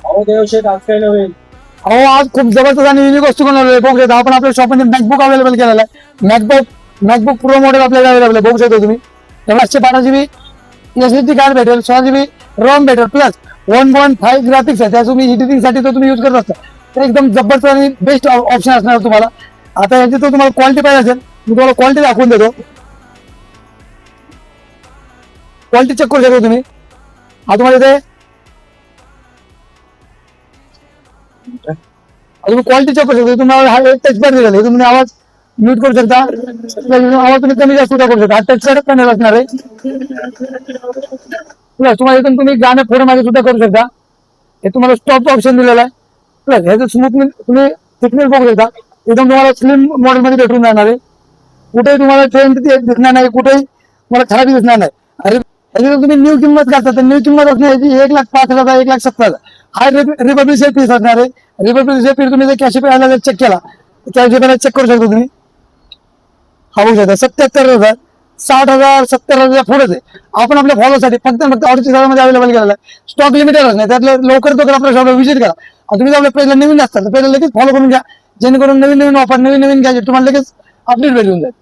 अहो देवशेठ आज काय नवीन? अहो आज खूप जबरदस्त आणि युनिक वस्तू बनवलेली आहे. बघू शकता आपण आपल्या शॉपमध्ये मॅकबुक अवेलेबल केलेला आहे. मॅकबुक प्रो मॉडेल आपल्याला अवेलेबल आहे. बघू शकता तुम्ही 512 GB एसएसडी कार्ड भेटेल, 16 GB रॉम भेटेल, प्लस 1.5 ग्राफिक्स आहे. त्या तुम्ही एडिटिंग साठी तो तुम्ही यूज करत असता तर एकदम जबरदस्त आणि बेस्ट ऑप्शन असणार तुम्हाला. आता याची तो तुम्हाला क्वालिटी पाहिजे असेल, मी तुम्हाला क्वालिटी दाखवून देतो. क्वालिटी चेक करू शकता तुम्ही. हा तुम्हाला इथे तुम्ही क्वालिटी चेक करू शकता. तुम्हाला हा एक टच पॅड दिलेला आहे, तुम्ही आवाज म्यूट करू शकता, आवाज तुम्ही कमी जास्त करू शकता. हा टच पॅड पॅनल असणार आहे. प्लस तुम्हाला इथून तुम्ही गाणं फोन मागे सुद्धा करू शकता. हे तुम्हाला स्टॉप ऑप्शन दिलेला आहे. प्लस ह्याचं स्मूथ तुम्ही थिकनेस बघू शकता, एकदम तुम्हाला स्लिम मॉडेल मध्ये भेटून जाणार आहे. कुठेही तुम्हाला ट्रेंड दिसणार नाही, कुठेही तुम्हाला खराबी दिसणार नाही. आणि ह्याची तुम्ही न्यू किंमत करता तर न्यू किंमत असणार याची 1,05,000 1,70,000 हा रिपब्लिक पीस असणार आहे. रिपब्लिक पीस तुम्ही जर कॅश पे चेक केला कॅश पे चेक करू शकता तुम्ही. हा बघू शकता 77,000 60,000 70,000 पुढेच आहे. आपण आपल्या फॉलोसाठी फक्त 38,000 मध्ये अवेलेबल केलेला आहे. स्टॉक लिमिटेड नाही, त्यातलं लवकर आपल्या शॉपला व्हिजिट करा. आणि तुम्ही आपल्या पेजला नवीन असतात तर पेजला लगेच फॉलो करून घ्या, जेणेकरून नवीन ऑफर नवीन गॅजेट तुम्हाला लगेच अपडेट भेटून जाईल.